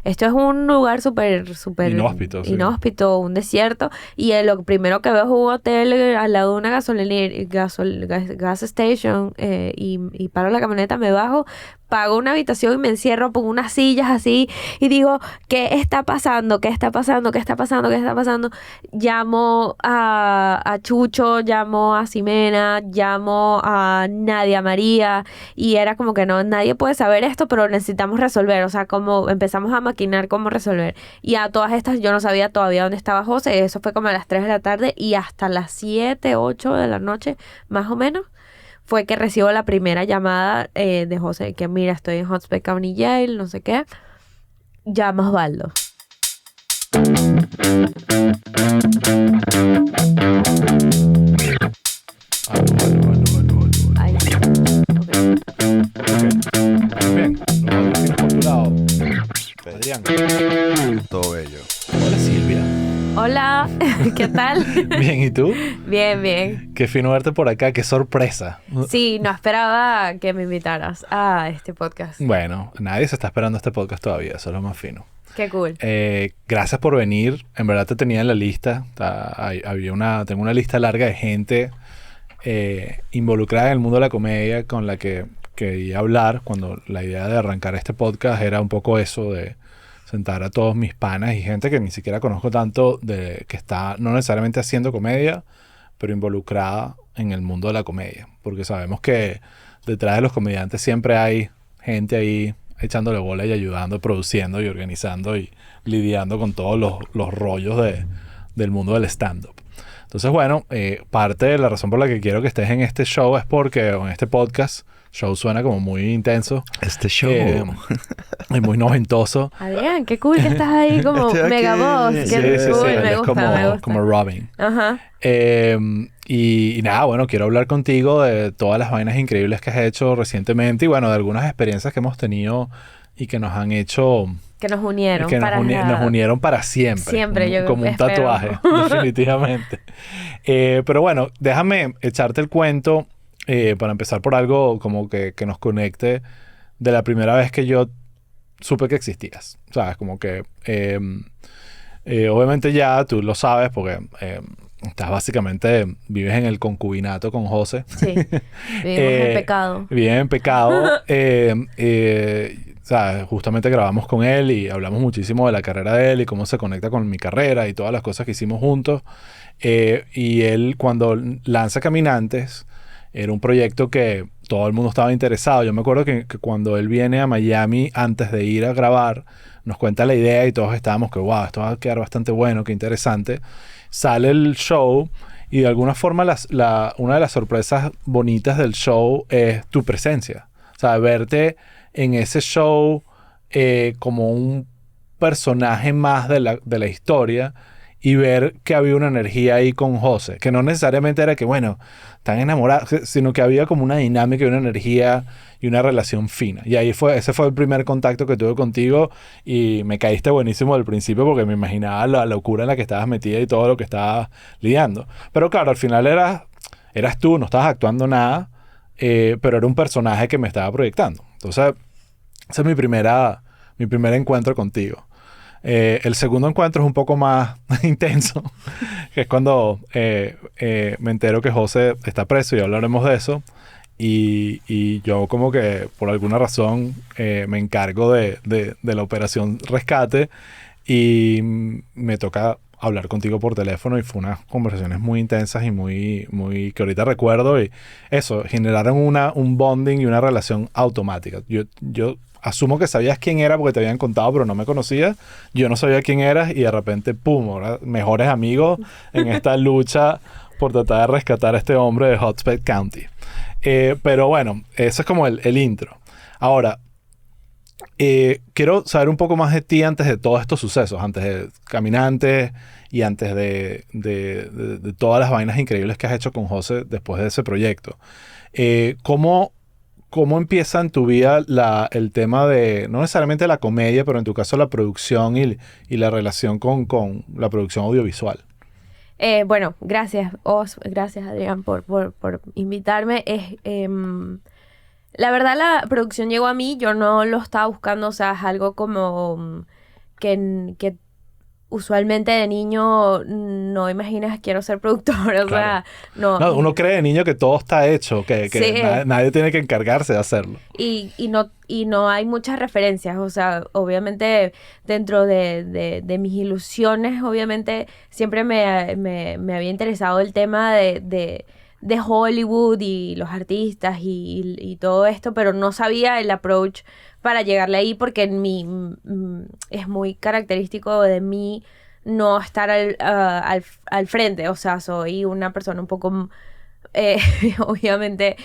esto es un lugar súper Inhóspito, sí. inhóspito, un desierto, y lo primero que veo es un hotel al lado de una gas station, y paro la camioneta, me bajo, pago una habitación y me encierro, pongo unas sillas así y digo, ¿qué está pasando? ¿Qué está pasando? ¿Qué está pasando? ¿Qué está pasando? Llamo a Chucho, llamo a Ximena, llamo a Nadia María, y era como que no, nadie puede saber esto, pero necesitamos resolver, o sea, como empezamos a maquinar cómo resolver. Y a todas estas yo no sabía todavía dónde estaba José, eso fue como a las 3 de la tarde, y hasta las 7, 8 de la noche, más o menos, fue que recibo la primera llamada de José, que mira, estoy en Hunts Bay County Jail, no sé qué. Llama a Osvaldo. Ahí. Okay. Bien, lo tienes por tu lado. Adrián. Todo bello. Hola, Silvia. Hola, ¿qué tal? Bien, ¿y tú? Bien, bien. Qué fino verte por acá, qué sorpresa. Sí, no esperaba que me invitaras a este podcast. Bueno, nadie se está esperando este podcast todavía, eso es lo más fino. Qué cool. Gracias por venir. En verdad te tenía en la lista. Tengo una lista larga de gente involucrada en el mundo de la comedia con la que quería hablar cuando la idea de arrancar este podcast era un poco eso de sentar a todos mis panas y gente que ni siquiera conozco tanto, de que está no necesariamente haciendo comedia, pero involucrada en el mundo de la comedia. Porque sabemos que detrás de los comediantes siempre hay gente ahí echándole bola y ayudando, produciendo y organizando y lidiando con todos los rollos del mundo del stand-up. Entonces, bueno, parte de la razón por la que quiero que estés en este show es porque, en este podcast, show suena como muy intenso. Este show. Y muy noventoso. Adrián, qué cool que estás ahí como Estoy aquí. mega voz. Sí, Qué sí, cool, sí, él me es gusta, me gusta. como Robin. Ajá. Y nada, bueno, quiero hablar contigo de todas las vainas increíbles que has hecho recientemente y bueno, de algunas experiencias que hemos tenido y que nos han hecho... Que nos unieron. Que nos unieron para siempre. Siempre, yo como un espero. tatuaje, definitivamente. Pero bueno, déjame echarte el cuento para empezar por algo como que nos conecte de la primera vez que yo supe que existías. ¿Sabes? Como que obviamente ya tú lo sabes porque estás básicamente, vives en el concubinato con José. Sí, vivimos en pecado. Viven en pecado. O sea, justamente grabamos con él y hablamos muchísimo de la carrera de él y cómo se conecta con mi carrera y todas las cosas que hicimos juntos. Y él, cuando lanza Caminantes, era un proyecto que todo el mundo estaba interesado. Yo me acuerdo que cuando él viene a Miami, antes de ir a grabar, nos cuenta la idea y todos estábamos que, wow, esto va a quedar bastante bueno, qué interesante. Sale el show y de alguna forma una de las sorpresas bonitas del show es tu presencia. O sea, verte en ese show como un personaje más de la historia y ver que había una energía ahí con José, que no necesariamente era que, bueno, están enamorados, sino que había como una dinámica y una energía y una relación fina. Y ese fue el primer contacto que tuve contigo y me caíste buenísimo al principio porque me imaginaba la locura en la que estabas metida y todo lo que estabas lidiando. Pero claro, al final eras tú, no estabas actuando nada, pero era un personaje que me estaba proyectando. Entonces, ese es mi primer encuentro contigo. El segundo encuentro es un poco más intenso, que es cuando me entero que José está preso y hablaremos de eso. Y yo como que por alguna razón me encargo de la operación rescate y me toca hablar contigo por teléfono y fue unas conversaciones muy intensas y muy que ahorita recuerdo y eso, generaron un bonding y una relación automática. Yo asumo que sabías quién era porque te habían contado, pero no me conocías. Yo no sabía quién eras y de repente, ¡pum!, ahora mejores amigos en esta lucha por tratar de rescatar a este hombre de Hunts Bay County. Pero bueno, eso es como el intro. Ahora, quiero saber un poco más de ti antes de todos estos sucesos, antes de Caminantes y antes de todas las vainas increíbles que has hecho con José después de ese proyecto. ¿Cómo empieza en tu vida el tema de, no necesariamente la comedia, pero en tu caso la producción y la relación con la producción audiovisual? Bueno, gracias, gracias Adrián por invitarme. La verdad, la producción llegó a mí, yo no lo estaba buscando, o sea, es algo como que usualmente de niño no imaginas quiero ser productor, o sea, no. No, uno cree de niño que todo está hecho, que Sí. nadie tiene que encargarse de hacerlo. Y no hay muchas referencias, o sea, obviamente dentro de mis ilusiones, obviamente siempre me había interesado el tema de Hollywood y los artistas y todo esto, pero no sabía el approach para llegarle ahí porque es muy característico de mí no estar al frente, o sea, soy una persona un poco obviamente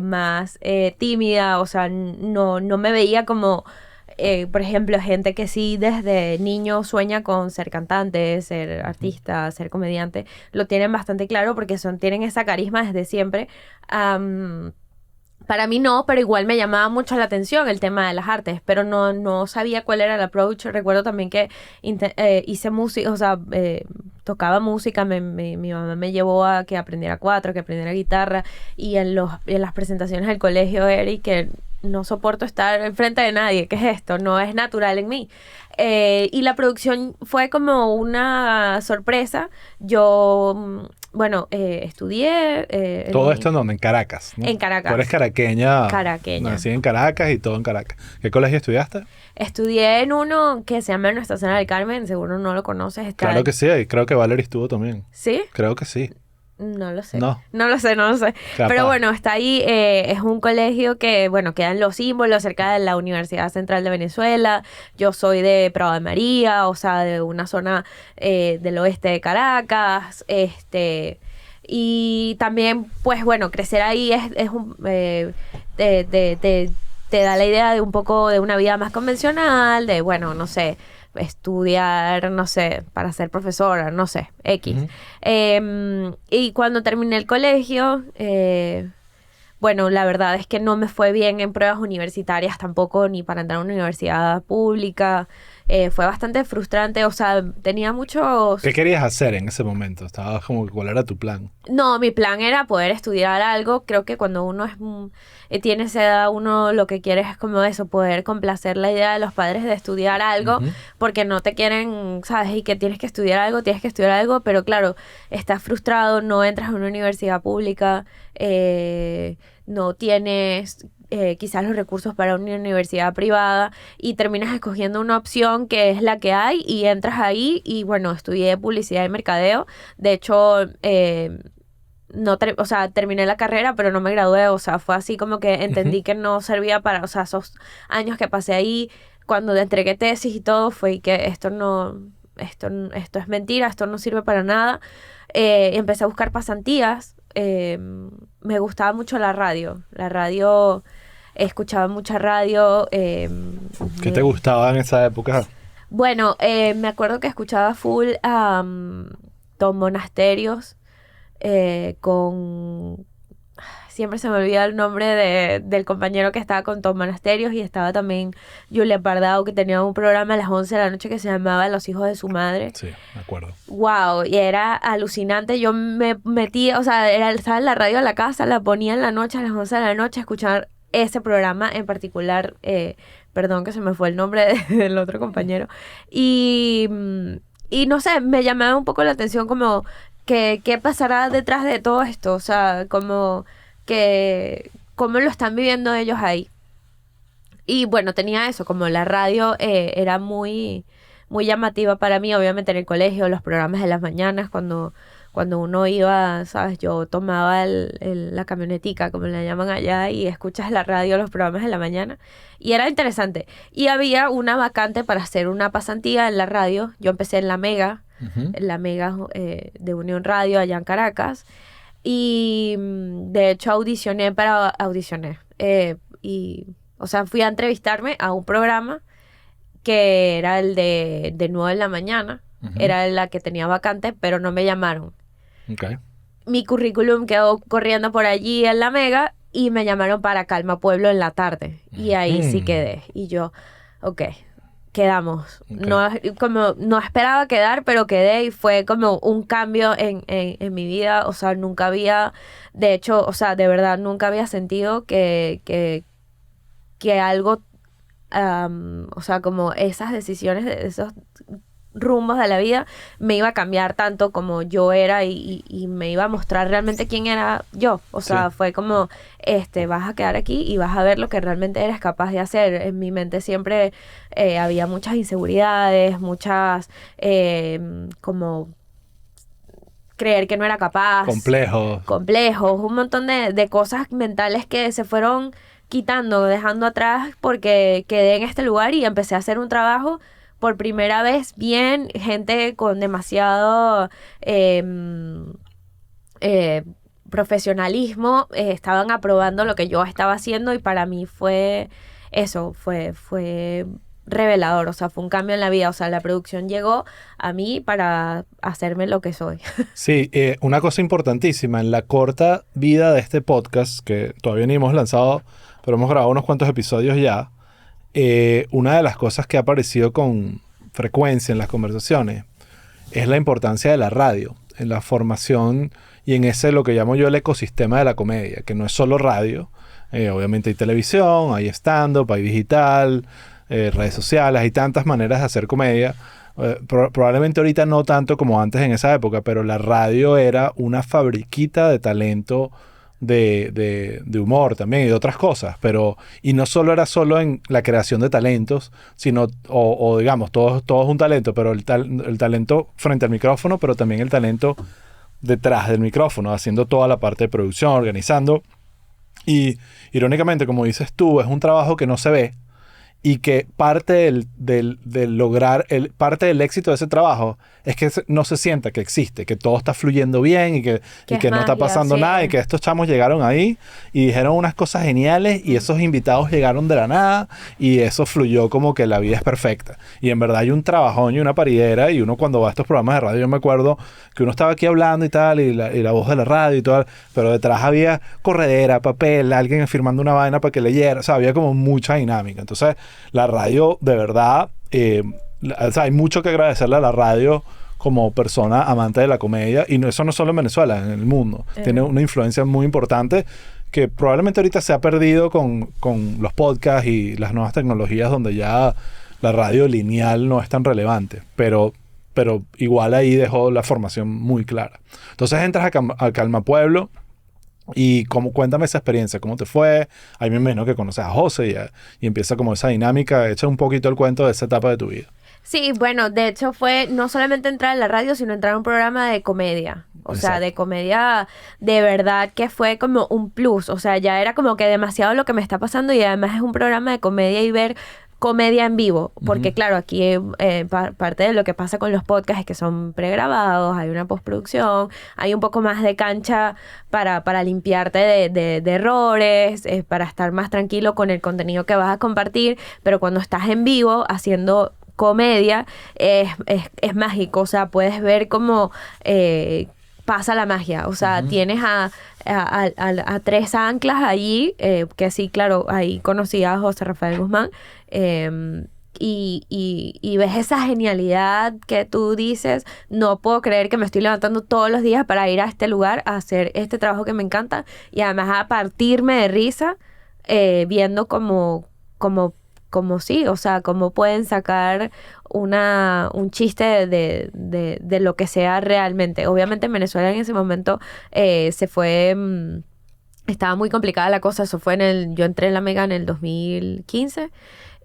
más tímida, o sea, no me veía como, por ejemplo, gente que sí desde niño sueña con ser cantante, ser artista, ser comediante, lo tienen bastante claro porque tienen esa carisma desde siempre. Para mí no, pero igual me llamaba mucho la atención el tema de las artes, pero no sabía cuál era el approach. Recuerdo también que hice música, o sea, tocaba música, mi mamá me llevó a que aprendiera cuatro, que aprendiera guitarra, y en las presentaciones del colegio era y que no soporto estar enfrente de nadie, ¿qué es esto? No es natural en mí. Y la producción fue como una sorpresa. Yo... Bueno, estudié... Todo esto en donde, en Caracas, ¿no? En Caracas. Tú eres caraqueña. Caraqueña. Nací en Caracas y todo en Caracas. ¿Qué colegio estudiaste? Estudié en uno que se llama Nuestra Señora del Carmen, seguro no lo conoces. Claro que sí, y creo que Valerie estuvo también. ¿Sí? Creo que sí. No lo sé. No. No lo sé. Capaz. Pero bueno, está ahí. Es un colegio que, bueno, quedan Los Símbolos cerca de la Universidad Central de Venezuela. Yo soy de Prado de María, o sea, de una zona del oeste de Caracas. Y también, pues bueno, crecer ahí es un... te da la idea de un poco de una vida más convencional, de, bueno, no sé, estudiar, no sé, para ser profesora, no sé, X. Y cuando terminé el colegio, bueno, la verdad es que no me fue bien en pruebas universitarias tampoco, ni para entrar a una universidad pública. Fue bastante frustrante, o sea, tenía muchos... ¿Qué querías hacer en ese momento? Estabas como, ¿cuál era tu plan? No, mi plan era poder estudiar algo. Creo que cuando uno tiene esa edad, uno lo que quiere es como eso, poder complacer la idea de los padres de estudiar algo, porque no te quieren, ¿sabes? Y que tienes que estudiar algo, pero claro, estás frustrado, no entras a una universidad pública, no tienes... quizás los recursos para una universidad privada y terminas escogiendo una opción que es la que hay y entras ahí y bueno, estudié publicidad y mercadeo. De hecho, o sea, terminé la carrera pero no me gradué, o sea, fue así como que entendí que no servía para, o sea, esos años que pasé ahí cuando entregué tesis y todo fue que esto es mentira, esto no sirve para nada. Empecé a buscar pasantías. Me gustaba mucho la radio. Escuchaba mucha radio. ¿Qué te gustaba en esa época? Bueno, me acuerdo que escuchaba full Tom Monasterios con... Siempre se me olvida el nombre del compañero que estaba con Tom Monasterios y estaba también Julia Pardao, que tenía un programa a las 11 de la noche que se llamaba Los Hijos de su Madre. Sí, me acuerdo. Wow, y era alucinante. Yo me metí, o sea, estaba en la radio de la casa, la ponía en la noche a las 11 de la noche a escuchar ese programa en particular. Perdón que se me fue el nombre del otro compañero. Y no sé, me llamaba un poco la atención como que qué pasará detrás de todo esto. O sea, como que cómo lo están viviendo ellos ahí. Y bueno, tenía eso, como la radio era muy, muy llamativa para mí, obviamente en el colegio, los programas de las mañanas, cuando uno iba, ¿sabes? Yo tomaba la camionetica, como la llaman allá, y escuchas la radio, los programas de la mañana, y era interesante. Y había una vacante para hacer una pasantía en la radio. Yo empecé en la Mega, de Unión Radio allá en Caracas, y de hecho audicioné. O sea, fui a entrevistarme a un programa que era el de 9 de la mañana. Era la que tenía vacante, pero no me llamaron. Okay. Mi currículum quedó corriendo por allí en la Mega y me llamaron para Calma Pueblo en la tarde. Y ahí sí quedé. Y yo, ok, quedamos. Okay. No esperaba quedar, pero quedé y fue como un cambio en mi vida. O sea, nunca había, de hecho, o sea, de verdad, nunca había sentido que algo o sea, como esas decisiones, esos rumbos de la vida, me iba a cambiar tanto como yo era y me iba a mostrar realmente quién era yo. O sea, Sí. fue como, vas a quedar aquí y vas a ver lo que realmente eres capaz de hacer. En mi mente siempre había muchas inseguridades, muchas como creer que no era capaz, Complejos. complejos, un montón de cosas mentales que se fueron quitando, dejando atrás porque quedé en este lugar y empecé a hacer un trabajo por primera vez bien, gente con demasiado eh, profesionalismo, estaban aprobando lo que yo estaba haciendo y para mí fue eso, fue revelador, o sea, fue un cambio en la vida, o sea, la producción llegó a mí para hacerme lo que soy. Sí, una cosa importantísima, en la corta vida de este podcast, que todavía ni hemos lanzado, pero hemos grabado unos cuantos episodios ya, una de las cosas que ha aparecido con frecuencia en las conversaciones es la importancia de la radio, en la formación y en ese lo que llamo yo el ecosistema de la comedia, que no es solo radio, obviamente hay televisión, hay stand-up, hay digital, redes sociales, hay tantas maneras de hacer comedia. Probablemente ahorita no tanto como antes en esa época, pero la radio era una fabriquita de talento de humor también y de otras cosas, pero y no solo era solo en la creación de talentos, sino, o digamos, todo es un talento, pero el talento frente al micrófono, pero también el talento detrás del micrófono, haciendo toda la parte de producción, organizando. Y irónicamente, como dices tú, es un trabajo que no se ve y que parte del lograr, parte del éxito de ese trabajo es que no se sienta que existe, que todo está fluyendo bien y que no está pasando nada y que estos chamos llegaron ahí y dijeron unas cosas geniales y esos invitados llegaron de la nada y eso fluyó como que la vida es perfecta. Y en verdad hay un trabajón y una paridera y uno cuando va a estos programas de radio, yo me acuerdo que uno estaba aquí hablando y tal y la voz de la radio y todo, pero detrás había corredera, papel, alguien firmando una vaina para que leyera, o sea, había como mucha dinámica. Entonces, la radio, de verdad, o sea, hay mucho que agradecerle a la radio como persona amante de la comedia. Y eso no solo en Venezuela, en el mundo. Tiene una influencia muy importante que probablemente ahorita se ha perdido con los podcasts y las nuevas tecnologías donde ya la radio lineal no es tan relevante. Pero igual ahí dejó la formación muy clara. Entonces entras a Calma Pueblo. Y cuéntame esa experiencia, ¿cómo te fue? Ahí me imagino que conoces a José y empieza como esa dinámica. Echa un poquito el cuento de esa etapa de tu vida. Sí, bueno, de hecho fue no solamente entrar en la radio, sino entrar a un programa de comedia. O sea, de comedia de verdad que fue como un plus. O sea, ya era como que demasiado lo que me está pasando y además es un programa de comedia y ver comedia en vivo, porque claro, aquí parte de lo que pasa con los podcasts es que son pregrabados, hay una postproducción, hay un poco más de cancha para limpiarte de errores, para estar más tranquilo con el contenido que vas a compartir, pero cuando estás en vivo haciendo comedia es mágico, o sea, puedes ver cómo pasa la magia, o sea, tienes a tres anclas allí, que sí, claro, ahí conocí a José Rafael Guzmán, y ves esa genialidad que tú dices, no puedo creer que me estoy levantando todos los días para ir a este lugar a hacer este trabajo que me encanta y además a partirme de risa viendo como sí, o sea, cómo pueden sacar un chiste de lo que sea realmente. Obviamente en Venezuela en ese momento se fue... estaba muy complicada la cosa, eso fue yo entré en la Mega en el 2015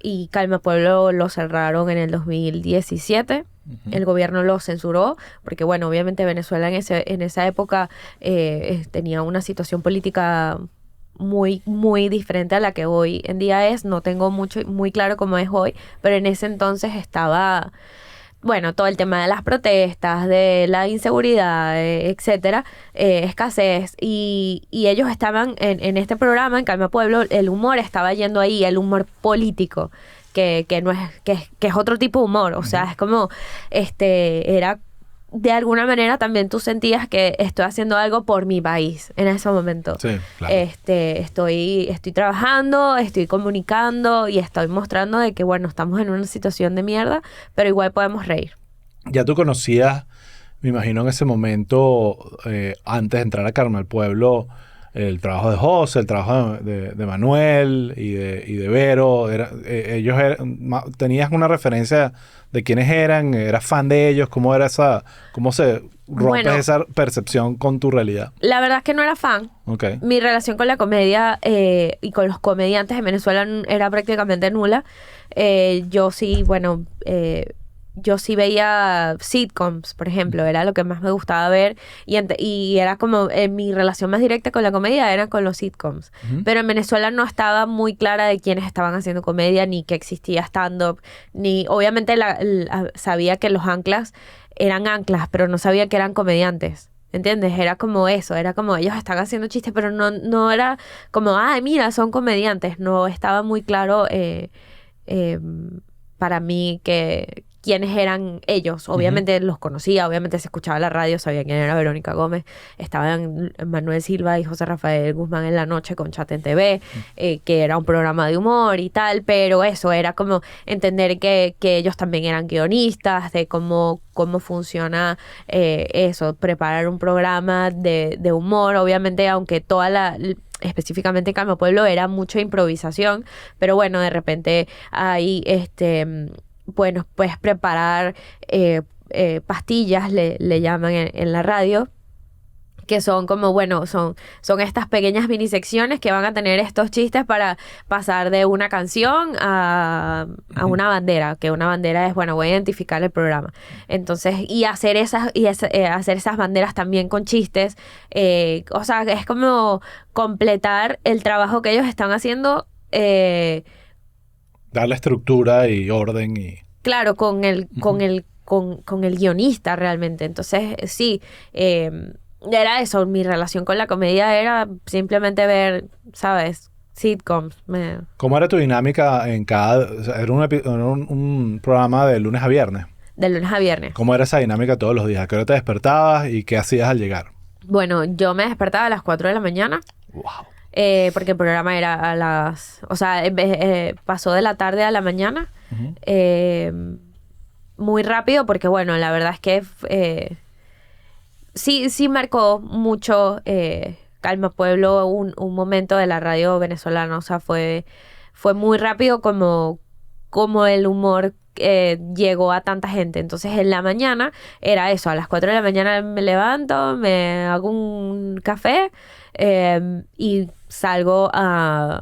y Calma Pueblo lo cerraron en el 2017. El gobierno lo censuró porque, bueno, obviamente Venezuela en esa época tenía una situación política muy, muy diferente a la que hoy en día es. No tengo muy claro cómo es hoy, pero en ese entonces estaba... Bueno, todo el tema de las protestas, de la inseguridad, etcétera, escasez. Y ellos estaban en este programa, en Calma Pueblo, el humor estaba yendo ahí, el humor político, que no es, que es otro tipo de humor. O sea, es como, era... De alguna manera también tú sentías que estoy haciendo algo por mi país en ese momento. Sí, claro. Estoy trabajando, estoy comunicando y estoy mostrando de que, bueno, estamos en una situación de mierda, pero igual podemos reír. Ya tú conocías, me imagino en ese momento, antes de entrar a Calma Pueblo, el trabajo de José, el trabajo de Manuel y de Vero. Ellos tenías una referencia de quiénes eran, eras fan de ellos, cómo se rompes esa percepción con tu realidad. La verdad es que no era fan. Okay. Mi relación con la comedia y con los comediantes en Venezuela era prácticamente nula. Yo sí veía sitcoms, por ejemplo, era lo que más me gustaba ver y era como mi relación más directa con la comedia era con los sitcoms. Pero en Venezuela no estaba muy clara de quiénes estaban haciendo comedia, ni que existía stand-up, ni obviamente sabía que los anclas eran anclas, pero no sabía que eran comediantes. ¿Entiendes? Era como eso, era como ellos están haciendo chistes, pero no era como, ay, mira, son comediantes. No estaba muy claro para mí quiénes eran ellos. Obviamente los conocía, obviamente se escuchaba la radio, sabía quién era Verónica Gómez. Estaban Manuel Silva y José Rafael Guzmán en la noche con Chat en TV, que era un programa de humor y tal, pero eso era como entender que ellos también eran guionistas, de cómo funciona eso, preparar un programa de humor. Obviamente, aunque específicamente en Calma Pueblo era mucha improvisación, pero bueno, de repente hay bueno, puedes preparar pastillas, le llaman en la radio, que son como, bueno, son estas pequeñas minisecciones que van a tener estos chistes para pasar de una canción a una bandera, que una bandera es, bueno, voy a identificar el programa. Entonces, y hacer esas banderas también con chistes, o sea, es como completar el trabajo que ellos están haciendo, darle estructura y orden y... Claro, con el guionista realmente. Entonces, sí, era eso. Mi relación con la comedia era simplemente ver, ¿sabes? Sitcoms. ¿Cómo era tu dinámica en o sea, era un programa de lunes a viernes? De lunes a viernes. ¿Cómo era esa dinámica todos los días? ¿A qué hora te despertabas y qué hacías al llegar? Bueno, yo me despertaba a las 4 de la mañana. Wow. Porque el programa era o sea, pasó de la tarde a la mañana. Muy rápido porque, bueno, la verdad es que sí marcó mucho Calma Pueblo un momento de la radio venezolana. O sea, fue muy rápido como el humor llegó a tanta gente. Entonces, en la mañana era eso. A las 4 de la mañana me levanto, me hago un café y salgo a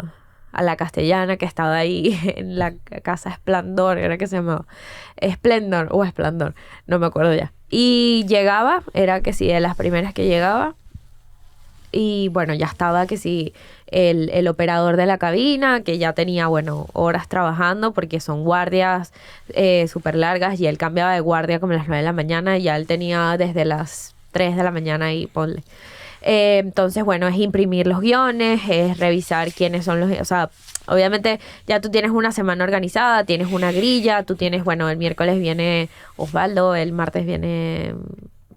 la Castellana, que estaba ahí en la casa Esplendor, era que se llamaba Esplendor o Esplendor, no me acuerdo ya. Y llegaba, era que sí, de las primeras que llegaba. Y bueno, ya estaba que sí, el operador de la cabina, que ya tenía, bueno, horas trabajando porque son guardias súper largas y él cambiaba de guardia como a las 9 de la mañana y ya él tenía desde las 3 de la mañana ahí, ponle. Entonces, bueno, es imprimir los guiones, es revisar quiénes son o sea, obviamente ya tú tienes una semana organizada, tienes una grilla, tú tienes, bueno, el miércoles viene Osvaldo, el martes viene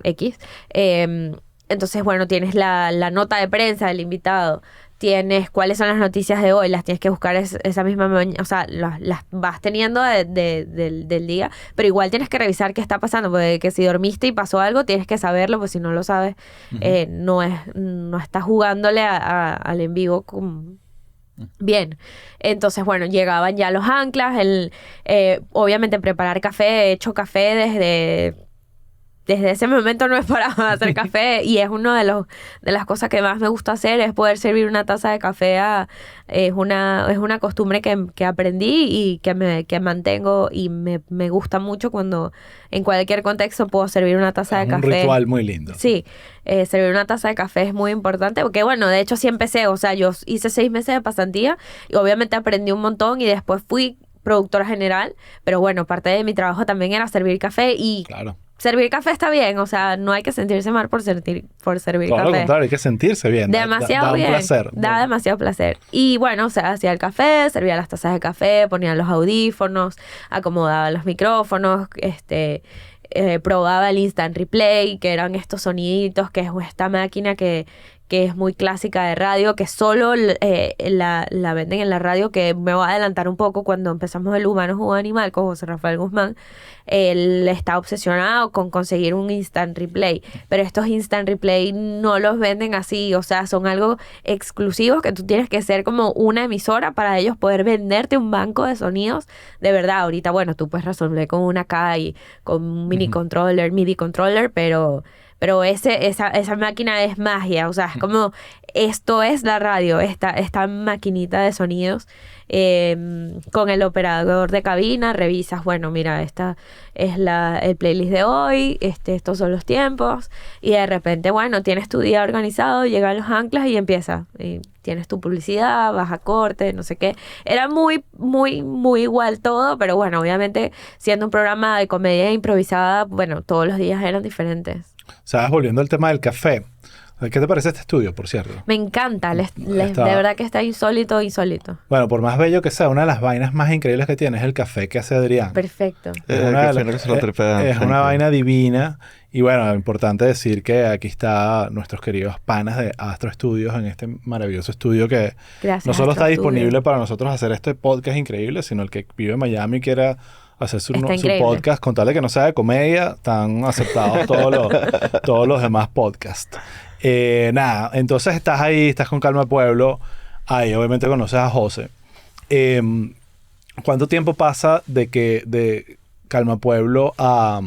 X. Entonces, bueno, tienes la nota de prensa del invitado, tienes cuáles son las noticias de hoy, las tienes que buscar esa misma mañana, o sea, las vas teniendo del día, pero igual tienes que revisar qué está pasando, porque que si dormiste y pasó algo, tienes que saberlo, pues si no lo sabes, no estás jugándole al en vivo bien. Entonces, bueno, llegaban ya los anclas, obviamente preparar café, he hecho café desde ese momento no he parado de hacer café y es una de las cosas que más me gusta hacer, es poder servir una taza de café. Es una costumbre que aprendí y que mantengo y me gusta mucho cuando en cualquier contexto puedo servir una taza de café. Un ritual muy lindo. Sí, servir una taza de café es muy importante porque, bueno, de hecho sí empecé, o sea, yo hice 6 meses de pasantía y obviamente aprendí un montón y después fui productora general, pero bueno, parte de mi trabajo también era servir café y... Claro. Servir café está bien, o sea, no hay que sentirse mal por servir café. Todo lo contrario, hay que sentirse bien. Demasiado da bien. un placer. Da demasiado placer. Y bueno, o sea, hacía el café, servía las tazas de café, ponía los audífonos, acomodaba los micrófonos, probaba el instant replay, que eran estos soniditos, que es esta máquina que que es muy clásica de radio, que solo la venden en la radio, que me voy a adelantar un poco cuando empezamos el Humano Jugo Animal con José Rafael Guzmán. Él está obsesionado con conseguir un instant replay, pero estos instant replay no los venden así, o sea, son algo exclusivos que tú tienes que ser como una emisora para ellos poder venderte un banco de sonidos. De verdad, ahorita, bueno, tú puedes resolver con una K y con un MIDI controller, pero esa máquina es magia, o sea, es como, esto es la radio, esta maquinita de sonidos. Con el operador de cabina revisas, bueno, mira, esta es el playlist de hoy, estos son los tiempos, y de repente, bueno, tienes tu día organizado, llegan los anclas y empieza, y tienes tu publicidad, vas a corte, no sé qué. Era muy, muy, muy igual todo, pero bueno, obviamente siendo un programa de comedia improvisada, bueno, todos los días eran diferentes. ¿Sabes? Volviendo al tema del café. ¿Qué te parece este estudio, por cierto? Me encanta, de verdad que está insólito. Bueno, por más bello que sea, una de las vainas más increíbles que tiene es el café que hace Adrián. Perfecto. Es una vaina divina. Y bueno, importante decir que aquí está nuestros queridos panas de Astro Studios en este maravilloso estudio que Gracias, no solo Astro está Studio. disponible para nosotros hacer este podcast increíble, sino el que vive en Miami y quiera hacer su increíble. podcast, con tal de que no sea de comedia, están aceptados todos los demás podcasts. Nada, entonces estás ahí, estás con Calma Pueblo, ahí obviamente conoces a José. ¿Cuánto tiempo pasa de Calma Pueblo a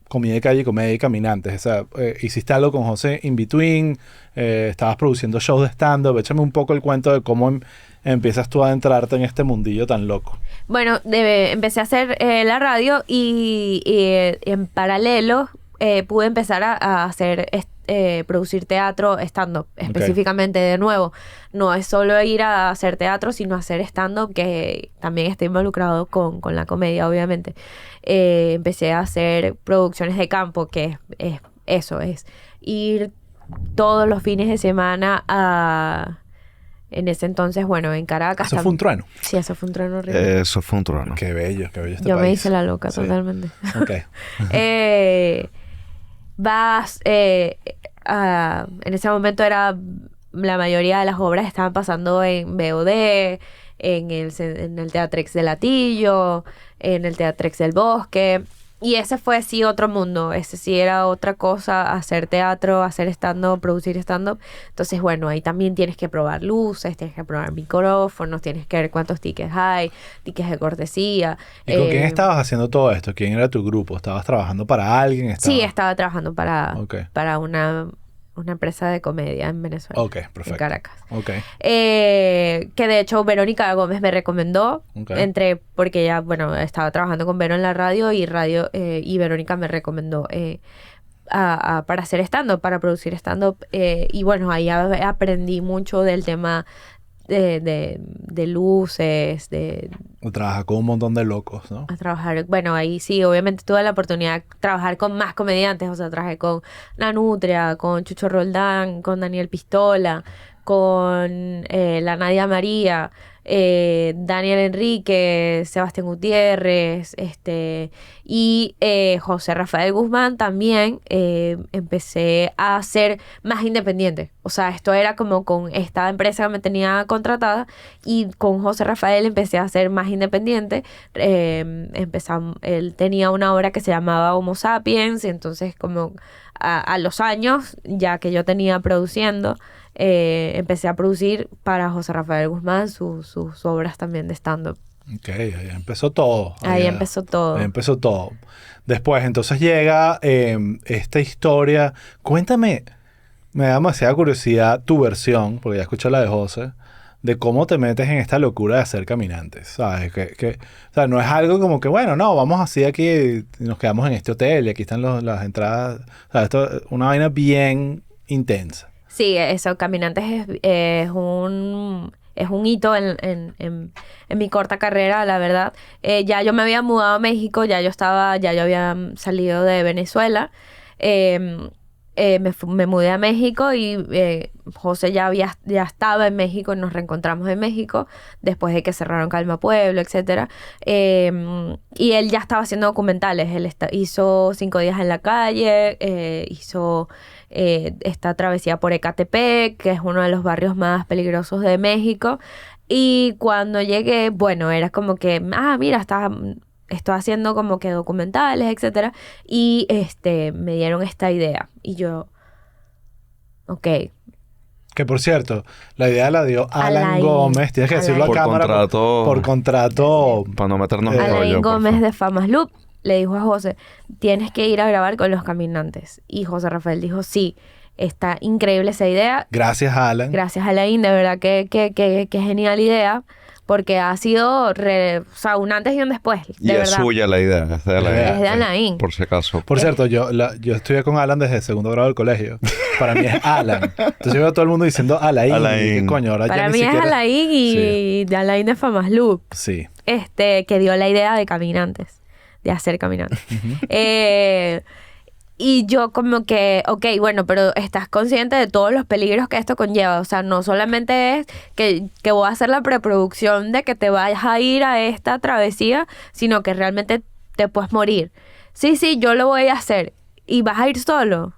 Comida de Calle y Comedia y Caminantes? O sea, ¿hiciste algo con José in between? ¿Estabas produciendo shows de stand-up? Échame un poco el cuento de cómo empiezas tú a adentrarte en este mundillo tan loco. Bueno, empecé a hacer la radio y en paralelo pude empezar a hacer producir teatro stand-up específicamente. De nuevo, no es solo ir a hacer teatro, sino hacer stand-up, que también está involucrado con la comedia, obviamente. Empecé a hacer producciones de campo, que es ir todos los fines de semana en ese entonces, bueno, en Caracas. ¿Eso fue un trueno? Sí, eso fue un trueno horrible. Eso fue un trueno. Qué bello este Yo país. me hice la loca, Sí. totalmente. Ok. Vas, en ese momento la mayoría de las obras estaban pasando en BOD, en el Teatrex de Latillo, en el Teatrex del Bosque. Y ese fue sí otro mundo, ese sí era otra cosa, hacer teatro, hacer stand-up, producir stand-up. Entonces, bueno, ahí también tienes que probar luces, tienes que probar micrófonos, tienes que ver cuántos tickets hay, tickets de cortesía. ¿Y con quién estabas haciendo todo esto? ¿Quién era tu grupo? ¿Estabas trabajando para alguien? Sí, estaba trabajando para una empresa de comedia en Venezuela. Ok, perfecto. En Caracas. Ok. Que de hecho Verónica Gómez me recomendó. Ok. Porque ella, bueno, estaba trabajando con Vero en la radio y Verónica me recomendó para hacer stand-up, para producir stand-up. Y bueno, ahí aprendí mucho del tema de luces, Trabaja con un montón de locos, ¿no? a trabajar. Bueno, ahí sí, obviamente tuve la oportunidad de trabajar con más comediantes. O sea, trabajé con Nanutria, con Chucho Roldán, con Daniel Pistola, con la Nadia María, Daniel Enrique, Sebastián Gutiérrez, y José Rafael Guzmán también. Empecé a ser más independiente. O sea, esto era como con esta empresa que me tenía contratada, y con José Rafael empecé a ser más independiente. Él tenía una obra que se llamaba Homo Sapiens, y entonces como a los años, ya que yo tenía produciendo, empecé a producir para José Rafael Guzmán sus obras también de stand-up. Ok, ahí empezó todo. Ahí empezó todo. Ahí empezó todo. Después, entonces llega esta historia. Cuéntame, me da demasiada curiosidad tu versión, porque ya escuché la de José, de cómo te metes en esta locura de hacer caminantes, ¿sabes? O sea, no es algo como que, bueno, no, vamos así aquí y nos quedamos en este hotel y aquí están las entradas. O sea, esto es una vaina bien intensa. Sí, eso, Caminantes es un hito en mi corta carrera, la verdad. Ya yo me había mudado a México, ya yo había salido de Venezuela. me mudé a México y José ya estaba en México y nos reencontramos en México después de que cerraron Calma Pueblo, etcétera. Y él ya estaba haciendo documentales. Él hizo 5 días en la calle, hizo esta travesía por Ecatepec, que es uno de los barrios más peligrosos de México. Y cuando llegué, bueno, era como que, mira, estoy haciendo como que documentales, etcétera, y me dieron esta idea y yo, ok. Que por cierto, la idea la dio Alan Alain Gómez, tienes que decirlo a Por cámara. contrato. Por contrato. Para no meternos en Alain rollo. por Gómez favor. de Famas Loop le dijo a José, tienes que ir a grabar con Los Caminantes. Y José Rafael dijo, sí, está increíble esa idea. Gracias, Alan. Gracias, Alain, de verdad que genial idea. Porque ha sido un antes y un después, Y de es verdad. suya la idea. Es de Alain. Es de Alain. Por si acaso. Por cierto, yo estudié con Alan desde segundo grado del colegio. Para mí es Alan. Entonces yo veo a todo el mundo diciendo Alain. Alain. ¿Qué coño? Ahora ya Para ni mí es siquiera... Alain y de Alain de Famas Loop. Sí. Que dio la idea de caminantes, de hacer caminantes. Y yo como que, ok, bueno, pero estás consciente de todos los peligros que esto conlleva. O sea, no solamente es que voy a hacer la preproducción de que te vayas a ir a esta travesía, sino que realmente te puedes morir. Sí, yo lo voy a hacer. ¿Y vas a ir solo?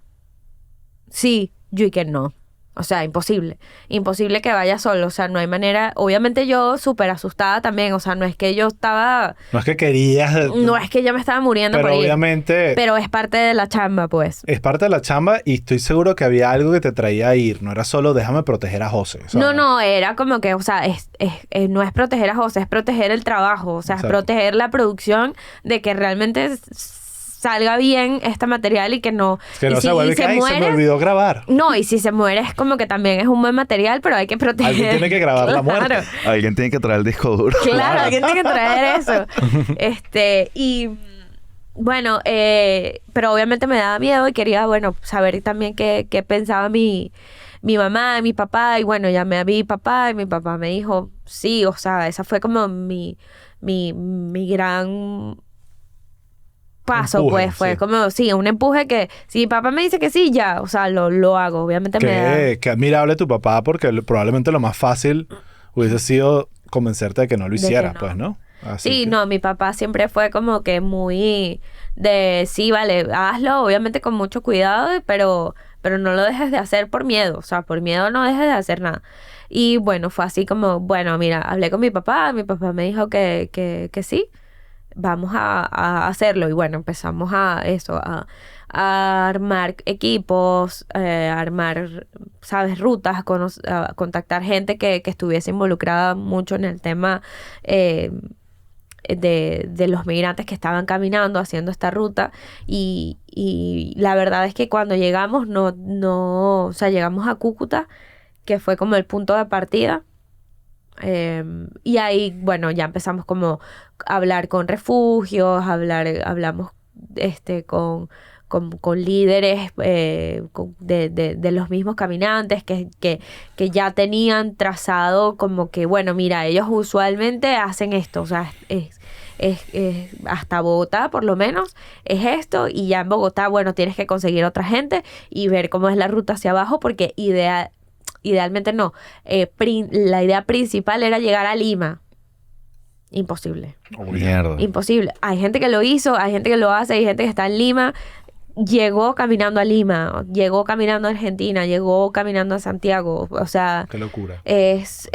Sí, yo y que no. O sea, imposible. Imposible que vaya solo. O sea, no hay manera. Obviamente yo súper asustada también. O sea, no es que yo estaba... No es que querías... No es que yo me estaba muriendo Pero por ir. obviamente... Pero es parte de la chamba, pues. Es parte de la chamba y estoy seguro que había algo que te traía a ir. No era solo déjame proteger a José. ¿sabes? No, era como que, o sea, no es proteger a José, es proteger el trabajo. O sea, Exacto. es proteger la producción de que realmente salga bien este material y que no... Que no y se vuelve que "Ay, se me olvidó grabar". No, y si se muere es como que también es un buen material, pero hay que proteger. Alguien tiene que grabar la muerte. Claro. Alguien tiene que traer el disco duro. Claro, alguien tiene que traer eso. Y bueno, pero obviamente me daba miedo y quería, bueno, saber también qué pensaba mi mamá, mi papá. Y bueno, llamé a mi papá y mi papá me dijo, sí, o sea, esa fue como mi gran paso, Empuje, pues, fue sí. como, sí, un empuje que si mi papá me dice que sí, ya, o sea, lo hago. Obviamente me da... Qué admirable tu papá porque probablemente lo más fácil hubiese sido convencerte de que no lo De que hiciera, no. pues, ¿no? Así Sí, que- no, mi papá siempre fue como que muy de, sí, vale, hazlo, obviamente con mucho cuidado, pero no lo dejes de hacer por miedo, o sea, por miedo no dejes de hacer nada. Y bueno, fue así como, bueno, mira, hablé con mi papá me dijo que sí, vamos a hacerlo. Y bueno, empezamos a armar equipos, armar, ¿sabes? Rutas, a contactar gente que estuviese involucrada mucho en el tema de los migrantes que estaban caminando, haciendo esta ruta. Y la verdad es que cuando llegamos, o sea, llegamos a Cúcuta, que fue como el punto de partida. Y ahí, bueno, ya empezamos como a hablar con refugios, hablamos con líderes de los mismos caminantes que ya tenían trazado como que, bueno, mira, ellos usualmente hacen esto, o sea, es hasta Bogotá por lo menos es esto, y ya en Bogotá, bueno, tienes que conseguir otra gente y ver cómo es la ruta hacia abajo, porque idealmente no. La idea principal era llegar a Lima. Imposible. Mierda. Imposible. Hay gente que lo hizo, hay gente que lo hace, hay gente que está en Lima. Llegó caminando a Lima, llegó caminando a Argentina, llegó caminando a Santiago. O sea, Qué locura. es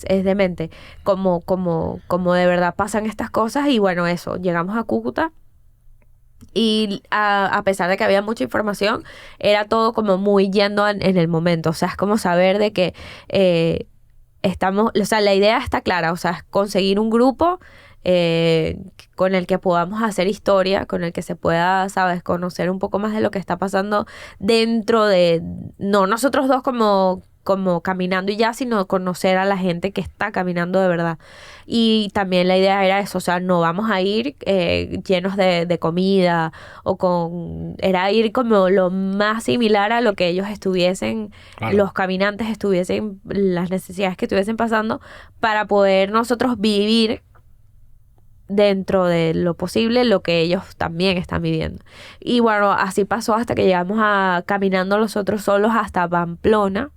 demente. Como de verdad pasan estas cosas. Y bueno, eso. Llegamos a Cúcuta. Y a pesar de que había mucha información, era todo como muy yendo en el momento. O sea, es como saber de que o sea, la idea está clara. O sea, es conseguir un grupo con el que podamos hacer historia, con el que se pueda, ¿sabes?, conocer un poco más de lo que está pasando dentro de, no nosotros dos como caminando y ya, sino conocer a la gente que está caminando de verdad. Y también la idea era eso, o sea, no vamos a ir llenos de comida era ir como lo más similar a lo que ellos estuviesen, Claro. los caminantes estuviesen, las necesidades que estuviesen pasando, para poder nosotros vivir dentro de lo posible lo que ellos también están viviendo. Y bueno, así pasó hasta que llegamos caminando nosotros solos hasta Pamplona,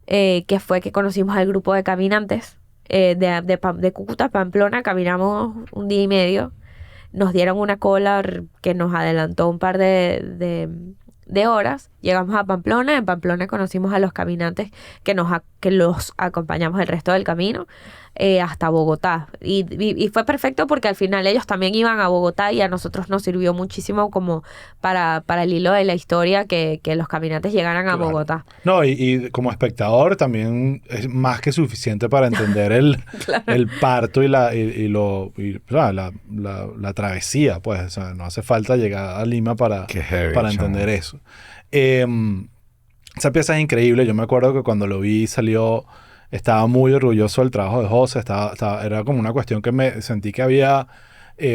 que fue que conocimos al grupo de caminantes de Cúcuta a Pamplona. Caminamos un día y medio, nos dieron una cola que nos adelantó un par de horas. Llegamos a Pamplona, en Pamplona conocimos a los caminantes que los acompañamos el resto del camino hasta Bogotá. Y fue perfecto porque al final ellos también iban a Bogotá y a nosotros nos sirvió muchísimo como para el hilo de la historia que los caminantes llegaran a Bogotá. No, y como espectador también es más que suficiente para entender el parto y la travesía, pues. O sea, no hace falta llegar a Lima para entender eso. Esa pieza es increíble. Yo me acuerdo que cuando lo vi estaba muy orgulloso del trabajo de José. Era como una cuestión que me sentí que había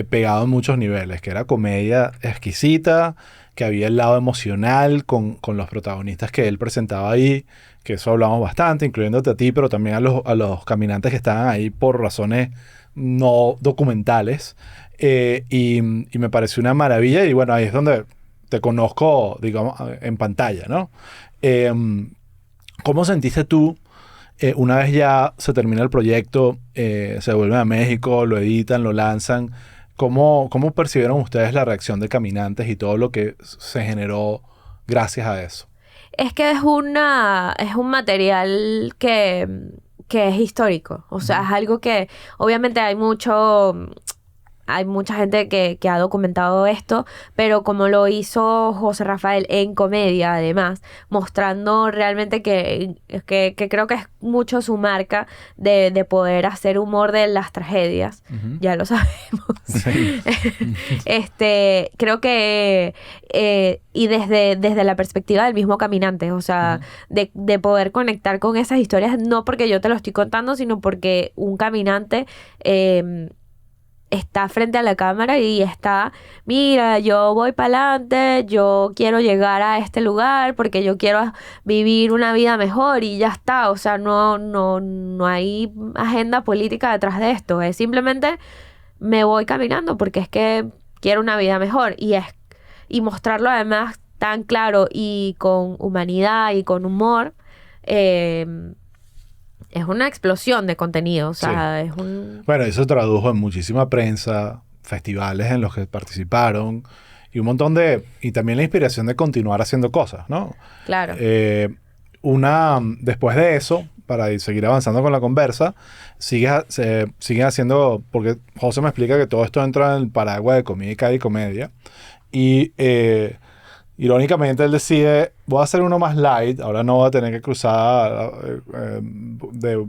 pegado en muchos niveles, que era comedia exquisita, que había el lado emocional con los protagonistas que él presentaba ahí, que eso hablamos bastante, incluyéndote a ti, pero también a los caminantes que estaban ahí por razones no documentales. Y me pareció una maravilla, y bueno, ahí es donde te conozco, digamos, en pantalla, ¿no? ¿Cómo sentiste tú una vez ya se termina el proyecto, se vuelven a México, lo editan, lo lanzan? ¿Cómo percibieron ustedes la reacción de caminantes y todo lo que se generó gracias a eso? Es que es un material que es histórico. O sea, es algo que obviamente hay mucha gente que ha documentado esto, pero como lo hizo José Rafael en comedia, además, mostrando realmente que creo que es mucho su marca de poder hacer humor de las tragedias. Uh-huh. Ya lo sabemos. Sí. Creo que y desde la perspectiva del mismo caminante, o sea, uh-huh, de poder conectar con esas historias, no porque yo te lo estoy contando, sino porque un caminante está frente a la cámara y está, mira, yo voy para adelante, yo quiero llegar a este lugar porque yo quiero vivir una vida mejor y ya está. O sea, no hay agenda política detrás de esto. Es simplemente me voy caminando porque es que quiero una vida mejor. Y mostrarlo además tan claro y con humanidad y con humor, es una explosión de contenido, o sea, sí. Bueno, eso tradujo en muchísima prensa, festivales en los que participaron y un montón y también la inspiración de continuar haciendo cosas, ¿no? Claro. Después de eso, para seguir avanzando con la conversa, siguen haciendo, porque José me explica que todo esto entra en el paraguas de Comida y Comedia, y irónicamente él decide, voy a hacer uno más light, ahora no voy a tener que cruzar de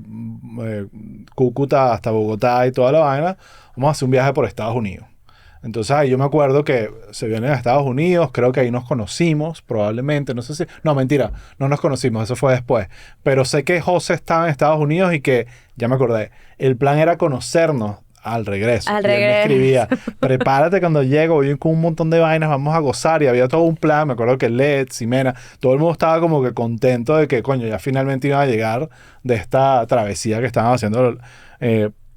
Cúcuta hasta Bogotá y toda la vaina, vamos a hacer un viaje por Estados Unidos. Entonces ahí yo me acuerdo que se vienen a Estados Unidos, creo que ahí nos conocimos, probablemente, no sé si... No, mentira, no nos conocimos, eso fue después. Pero sé que José estaba en Estados Unidos y que, ya me acordé, el plan era conocernos al regreso. Y él me escribía, prepárate cuando llego, voy con un montón de vainas, vamos a gozar. Y había todo un plan, me acuerdo que Led, Ximena, todo el mundo estaba como que contento de que, coño, ya finalmente iban a llegar de esta travesía que estaban haciendo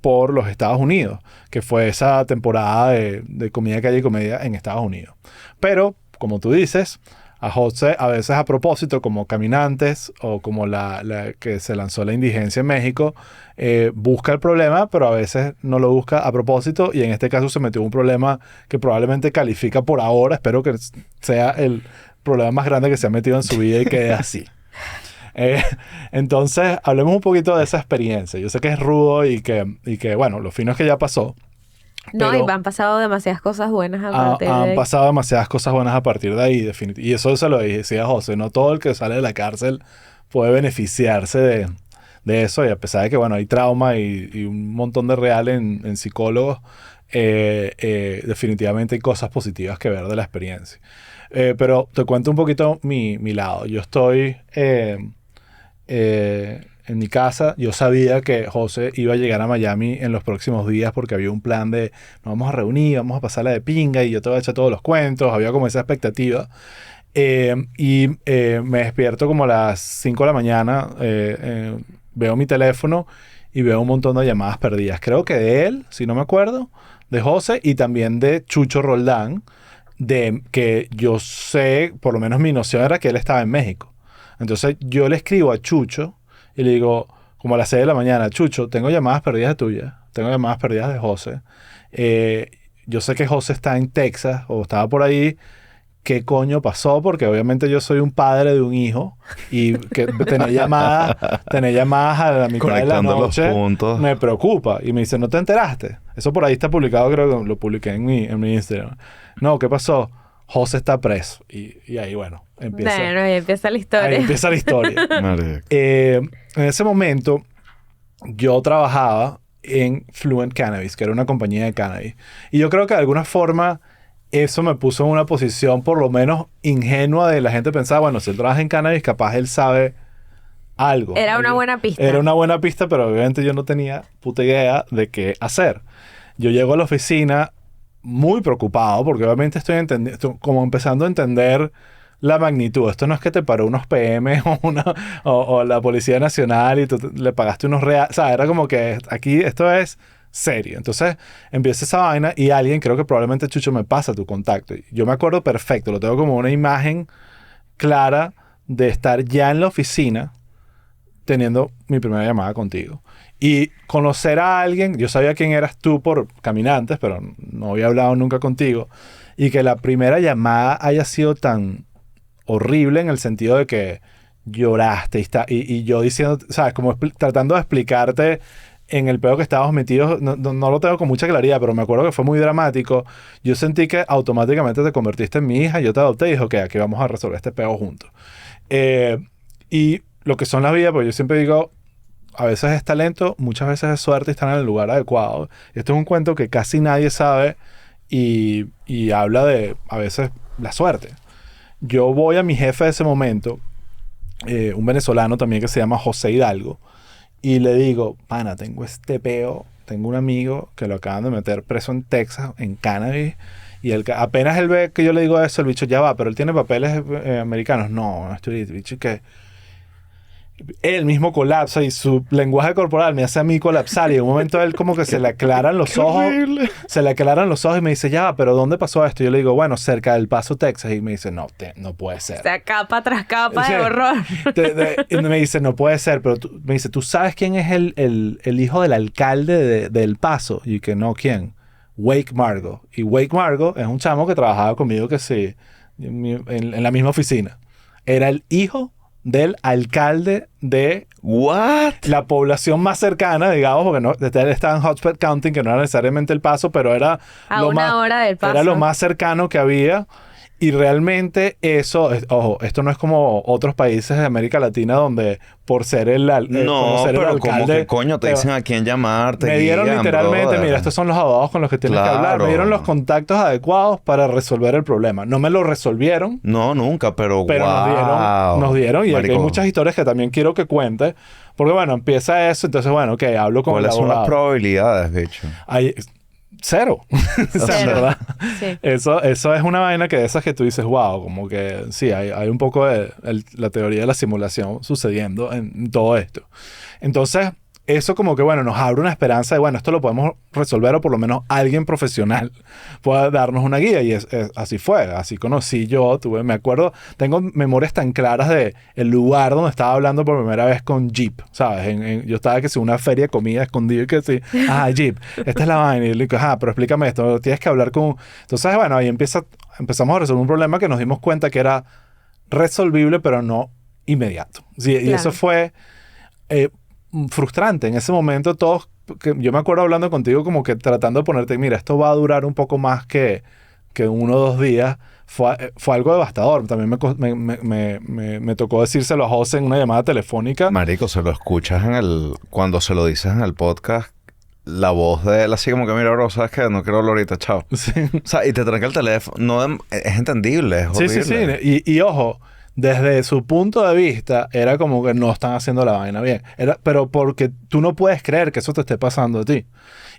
por los Estados Unidos, que fue esa temporada de Comida, Calle y Comedia en Estados Unidos. Pero, como tú dices, a José, a veces a propósito, como Caminantes o como la que se lanzó la indigencia en México, busca el problema, pero a veces no lo busca a propósito, y en este caso se metió un problema que probablemente califica por ahora, espero que sea el problema más grande que se ha metido en su vida y quede así. Entonces, hablemos un poquito de esa experiencia. Yo sé que es rudo y que bueno, lo fino es que ya pasó. No, y han pasado demasiadas cosas buenas a partir de ahí. Han pasado demasiadas cosas buenas a partir de ahí, definitivamente. Y eso se lo decía José, no todo el que sale de la cárcel puede beneficiarse de eso, y a pesar de que, bueno, hay trauma y un montón de real en psicólogos, definitivamente hay cosas positivas que ver de la experiencia. Pero te cuento un poquito mi lado. Yo estoy en mi casa. Yo sabía que José iba a llegar a Miami en los próximos días porque había un plan de nos vamos a reunir, vamos a pasarla de pinga y yo te voy a echar todos los cuentos. Había como esa expectativa. Me despierto como a las 5 de la mañana, veo mi teléfono y veo un montón de llamadas perdidas. Creo que de él, si no me acuerdo, de José y también de Chucho Roldán, de que yo sé, por lo menos mi noción era que él estaba en México. Entonces yo le escribo a Chucho y le digo, como a las 6 de la mañana, Chucho, tengo llamadas perdidas de tuyas, tengo llamadas perdidas de José. Yo sé que José está en Texas o estaba por ahí. ¿Qué coño pasó? Porque obviamente yo soy un padre de un hijo y que tener llamadas a la mitad de la Conectando los noche puntos. me preocupa. Y me dice, ¿no te enteraste? Eso por ahí está publicado, creo que lo publiqué en mi Instagram. No, ¿qué pasó? José está preso. Y ahí, bueno, empieza. Bueno, ahí empieza la historia. Ahí empieza la historia. Marico. En ese momento, yo trabajaba en Fluent Cannabis, que era una compañía de cannabis. Y yo creo que de alguna forma eso me puso en una posición por lo menos ingenua de la gente pensaba, bueno, si él trabaja en cannabis, capaz él sabe algo. Era una buena pista. Era una buena pista, pero obviamente yo no tenía puta idea de qué hacer. Yo llego a la oficina muy preocupado porque obviamente estoy como empezando a entender la magnitud. Esto no es que te paró unos PM o la Policía Nacional y tú le pagaste unos reales. O sea, era como que aquí esto es serio. Entonces empieza esa vaina y alguien, creo que probablemente Chucho, me pasa tu contacto. Yo me acuerdo perfecto, lo tengo como una imagen clara de estar ya en la oficina teniendo mi primera llamada contigo. Y conocer a alguien, yo sabía quién eras tú por Caminantes, pero no había hablado nunca contigo. Y que la primera llamada haya sido tan horrible en el sentido de que lloraste y yo diciendo, ¿sabes? Como tratando de explicarte en el pedo que estábamos metidos, no lo tengo con mucha claridad, pero me acuerdo que fue muy dramático. Yo sentí que automáticamente te convertiste en mi hija, yo te adopté y dije, ok, aquí vamos a resolver este pedo juntos. Y lo que son las vidas, pues yo siempre digo, a veces es talento, muchas veces es suerte y estar en el lugar adecuado. Esto es un cuento que casi nadie sabe y habla de, a veces, la suerte. Yo voy a mi jefe de ese momento, un venezolano también que se llama José Hidalgo, y le digo, pana, tengo este peo, tengo un amigo que lo acaban de meter preso en Texas, en cannabis, y apenas él ve que yo le digo eso, el bicho ya va, pero él tiene papeles americanos. No, estoy el bicho que él mismo colapsa y su lenguaje corporal me hace a mí colapsar y en un momento él como que se le aclaran los ojos. Se le aclaran los ojos y me dice, ya, pero ¿dónde pasó esto? Yo le digo, bueno, cerca del Paso, Texas. Y me dice, no puede ser. O sea, capa tras capa de horror. Y me dice, no puede ser, pero me dice, ¿tú sabes quién es el hijo del alcalde del Paso? Y que no, ¿quién? Wake Margo. Y Wake Margo es un chamo que trabajaba conmigo que sí, en la misma oficina. Era el hijo del alcalde de la población más cercana, digamos, porque no, él estaba en Hotspot County, que no era necesariamente El Paso, pero era hora del Paso. Era lo más cercano que había. Y realmente eso, ojo, esto no es como otros países de América Latina donde por ser el alcalde... No, pero como que coño te dicen a quién llamar, te me dieron guían, literalmente, brother. mira, estos son los abogados con los que tienes que hablar. Me dieron los contactos adecuados para resolver el problema. No me lo resolvieron. No, nunca, pero nos dieron. Y aquí hay Marico. muchas historias que también quiero que cuente. Porque bueno, empieza eso. Entonces, bueno, ok, hablo con el ¿Cuáles son abogado. las probabilidades, bicho? Cero. O sea, Cero. ¿verdad? Sí. Eso es una vaina que de esas que tú dices, wow, como que sí, hay un poco de la teoría de la simulación sucediendo en todo esto. Entonces, eso como que, bueno, nos abre una esperanza de, bueno, esto lo podemos resolver o por lo menos alguien profesional pueda darnos una guía. Y así fue. Así conocí yo, me acuerdo, tengo memorias tan claras de el lugar donde estaba hablando por primera vez con Jeep, ¿sabes? Yo estaba que si una feria de comida escondida y que sí, Jeep, esta es la vaina. Y le digo, pero explícame esto, tienes que hablar con... Entonces, bueno, ahí empezamos a resolver un problema que nos dimos cuenta que era resolvible, pero no inmediato. Sí, Claro. Y eso fue... frustrante. En ese momento todos, yo me acuerdo hablando contigo como que tratando de ponerte, mira, esto va a durar un poco más que 1 o 2 días. Fue algo devastador. También me tocó decírselo a José en una llamada telefónica. Marico, se lo escuchas cuando se lo dices en el podcast, la voz de él así como que, mira, bro, ¿sabes qué? No quiero hablar ahorita, chao. Sí. O sea, y te tranca el teléfono. No, es entendible, es horrible. Sí. Y ojo, desde su punto de vista, era como que no están haciendo la vaina bien. Pero porque tú no puedes creer que eso te esté pasando a ti.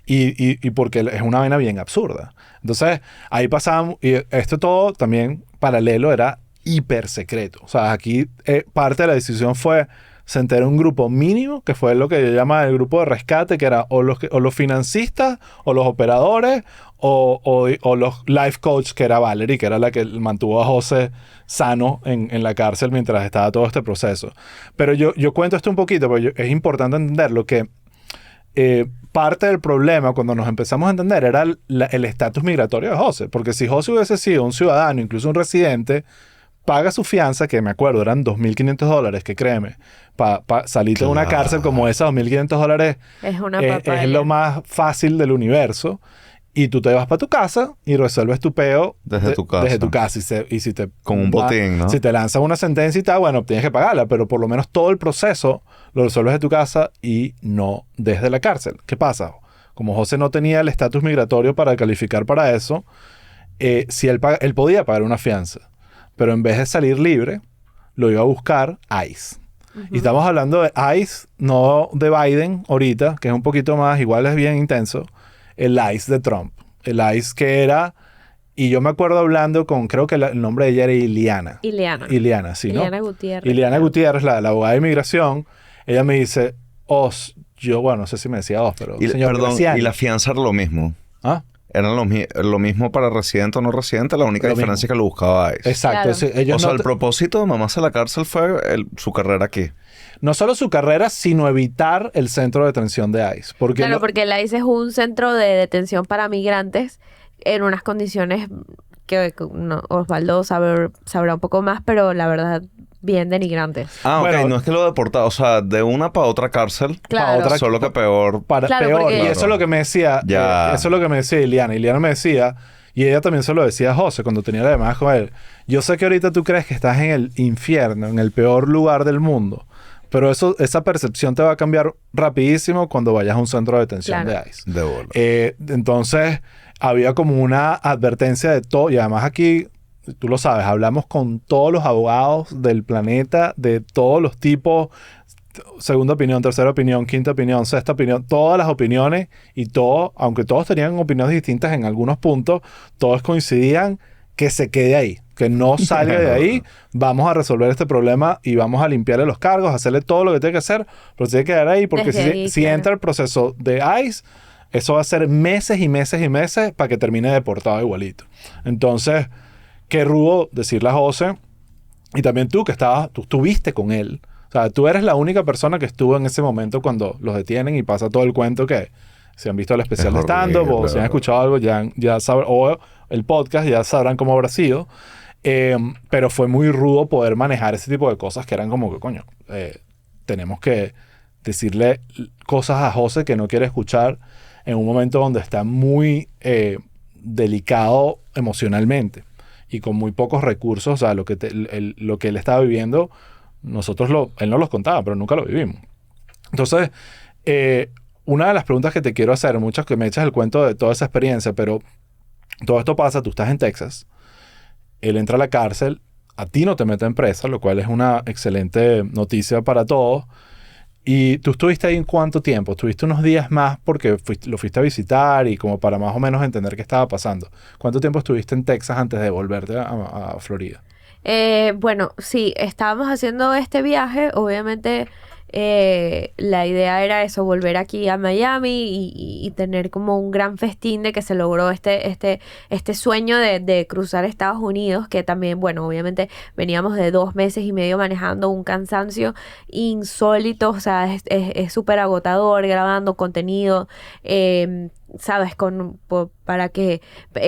Y porque es una vaina bien absurda. Entonces, ahí pasábamos... Y esto todo también, paralelo, era hiper secreto. O sea, aquí parte de la decisión fue... se entera un grupo mínimo, que fue lo que yo llamo el grupo de rescate, que era o los financistas, o los operadores, o los life coach, que era Valerie, que era la que mantuvo a José sano en la cárcel mientras estaba todo este proceso. Pero yo cuento esto un poquito, porque es importante entenderlo, que parte del problema cuando nos empezamos a entender era el estatus migratorio de José. Porque si José hubiese sido un ciudadano, incluso un residente, paga su fianza, que me acuerdo eran $2.500, que créeme, para salirte de una cárcel como esa, $2.500 Es una es lo más fácil del universo. Y tú te vas para tu casa y resuelves tu peo desde tu casa. Desde tu casa. Y si te con un botín, ¿no? Si te lanzan una sentencia y tal, bueno, tienes que pagarla, pero por lo menos todo el proceso lo resuelves de tu casa y no desde la cárcel. ¿Qué pasa? Como José no tenía el estatus migratorio para calificar para eso, si él podía pagar una fianza, pero en vez de salir libre, lo iba a buscar ICE. Y estamos hablando de ICE, no de Biden ahorita, que es un poquito más, igual es bien intenso, el ICE de Trump. El ICE que era, y yo me acuerdo hablando con, creo que el nombre de ella era Ileana. Ileana, sí, ¿no? Ileana Gutiérrez. Ileana Gutiérrez, la abogada de inmigración, ella me dice, yo, bueno, no sé si me decía pero señor perdón, Graciani. ¿Y la fianza era lo mismo? ¿Ah? ¿Era lo mismo para residente o no residente? La única diferencia es que lo buscaba ICE. Exacto. Claro. Sí, ellos el propósito de mamarse a la cárcel fue su carrera aquí. No solo su carrera, sino evitar el centro de detención de ICE. Porque porque el ICE es un centro de detención para migrantes en unas condiciones que Osvaldo sabrá un poco más, pero la verdad, bien denigrantes. Ah, ok. Bueno, no es que lo deportaron. O sea, de una para otra cárcel. Claro. Para otra, solo que peor. Peor. Porque... Y eso es lo que me decía. Eso es lo que me decía Ileana. Ileana me decía, y ella también se lo decía a José cuando tenía la llamada con él. Yo sé que ahorita tú crees que estás en el infierno, en el peor lugar del mundo. Pero esa percepción te va a cambiar rapidísimo cuando vayas a un centro de detención de ICE. De bola. Entonces, había como una advertencia de todo. Y además aquí, tú lo sabes, hablamos con todos los abogados del planeta, de todos los tipos, segunda opinión, tercera opinión, quinta opinión, sexta opinión, todas las opiniones. Y todo, aunque todos tenían opiniones distintas en algunos puntos, todos coincidían que se quede ahí. Que no salga de ahí, vamos a resolver este problema y vamos a limpiarle los cargos, hacerle todo lo que tiene que hacer, pero tiene que quedar ahí porque si entra el proceso de ICE, eso va a ser meses y meses y meses para que termine deportado igualito. Entonces, qué rudo decirle a José, y también tú que tú estuviste con él, o sea, tú eres la única persona que estuvo en ese momento cuando los detienen y pasa todo el cuento que si han visto el especial de stand-up o si han escuchado algo, ya sabrán, o el podcast, ya sabrán cómo habrá sido. Pero fue muy rudo poder manejar ese tipo de cosas que eran como que, coño, tenemos que decirle cosas a José que no quiere escuchar en un momento donde está muy delicado emocionalmente y con muy pocos recursos. O sea, lo que él estaba viviendo, él no los contaba, pero nunca lo vivimos. Entonces, una de las preguntas que te quiero hacer, muchas que me echas el cuento de toda esa experiencia, pero todo esto pasa, tú estás en Texas, él entra a la cárcel, a ti no te meten presa, lo cual es una excelente noticia para todos. ¿Y tú estuviste ahí en cuánto tiempo? ¿Estuviste unos días más porque lo fuiste a visitar y como para más o menos entender qué estaba pasando? ¿Cuánto tiempo estuviste en Texas antes de volverte a Florida? Bueno, sí, estábamos haciendo este viaje, obviamente la idea era eso, volver aquí a Miami y tener como un gran festín de que se logró este sueño de cruzar Estados Unidos, que también, bueno, obviamente veníamos de 2 meses y medio manejando, un cansancio insólito, o sea, es súper agotador grabando contenido, sabes, para que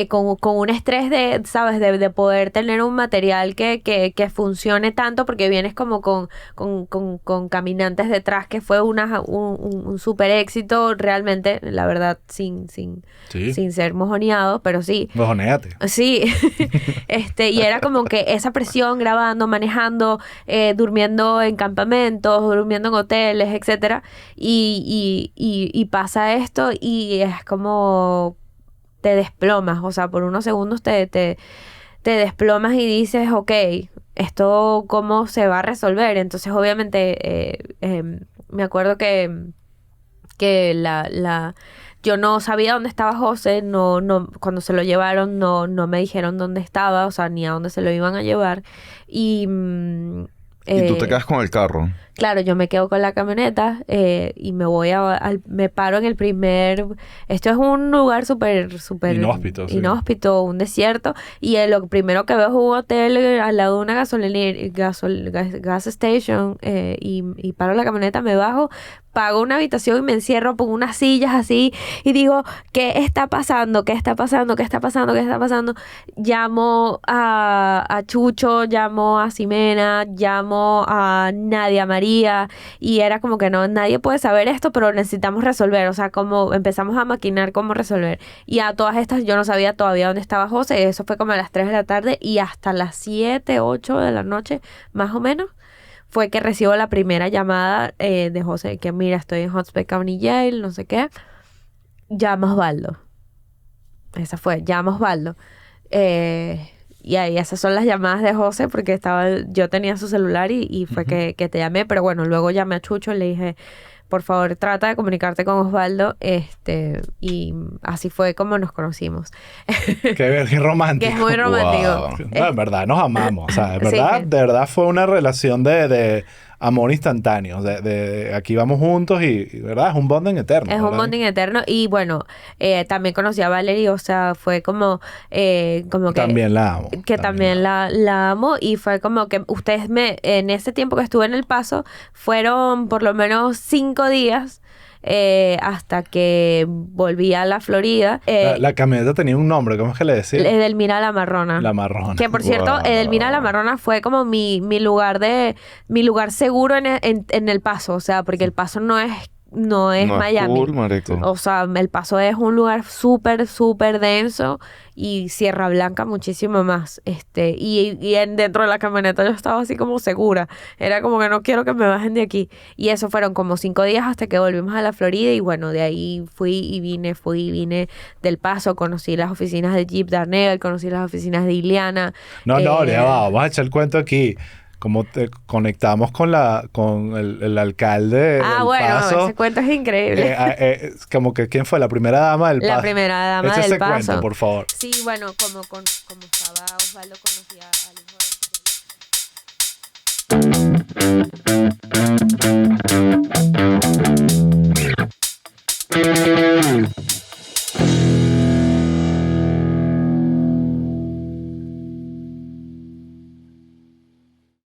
con un estrés sabes, de poder tener un material que funcione tanto, porque vienes como con Caminantes detrás, que fue un súper éxito realmente, la verdad, sin ser mojoneado, pero sí. Mojoneate. Sí. Y era como que esa presión grabando, manejando, durmiendo en campamentos, durmiendo en hoteles, etcétera, y pasa esto y es como te desplomas, o sea, por unos segundos te desplomas y dices, ok, ¿esto cómo se va a resolver? Entonces, obviamente, me acuerdo que yo no sabía dónde estaba José, no, cuando se lo llevaron no me dijeron dónde estaba, o sea, ni a dónde se lo iban a llevar. Y ¿Y tú te quedas con el carro? Claro, yo me quedo con la camioneta y me voy me paro en el primer... Esto es un lugar súper Inhóspito, sí. inhóspito, un desierto. Y lo primero que veo es un hotel al lado de una gas station y paro la camioneta, me bajo, pago una habitación y me encierro, pongo unas sillas así y digo, ¿qué está pasando? ¿Qué está pasando? ¿Qué está pasando? ¿Qué está pasando? Llamo a Chucho, llamo a Ximena, llamo a Nadia María y era como que no, nadie puede saber esto, pero necesitamos resolver, o sea, como empezamos a maquinar cómo resolver. Y a todas estas yo no sabía todavía dónde estaba José, eso fue como a las 3 de la tarde y hasta las 7, 8 de la noche, más o menos, fue que recibo la primera llamada de José, que mira, estoy en Hunts Bay County Jail, no sé qué. Llama a Osvaldo. Esa fue, llama a Osvaldo. Y ahí esas son las llamadas de José, porque yo tenía su celular y fue que te llamé, pero bueno, luego llamé a Chucho y le dije, por favor, trata de comunicarte con Osvaldo, y así fue como nos conocimos. Qué romántico. Que es muy romántico. Wow. No, en verdad nos amamos. O sea, Sí. de verdad fue una relación de amor instantáneo. Aquí vamos juntos y verdad, es un bonding eterno. Es un ¿verdad? bonding eterno. Y bueno, también conocí a Valerie, o sea, fue como que... También la amo. Que también la amo y fue como que ustedes en ese tiempo que estuve en El Paso, fueron por lo menos 5 días hasta que volví a la Florida. La camioneta tenía un nombre, ¿cómo es que le decía? Edelmira la Marrona. La Marrona. Que por cierto, Wow. Edelmira la Marrona fue como mi lugar seguro en El Paso, o sea, porque El Paso no es Miami. Cool, marico. O sea, El Paso es un lugar súper denso y Sierra Blanca muchísimo más. Dentro de la camioneta yo estaba así como segura. Era como que no quiero que me bajen de aquí. Y eso fueron como 5 días hasta que volvimos a la Florida y bueno, de ahí fui y vine del Paso. Conocí las oficinas de Jeep Darnell, conocí las oficinas de Iliana. No, ya va, vamos a echar el cuento aquí. Como te conectamos con el alcalde del Bueno, Paso. ese cuento es increíble. Como que ¿quién fue? La primera dama del Paso. La primera dama Echa del ese Paso. cuento, por favor. Sí, bueno, como estaba Osvaldo, conocía al hijo de...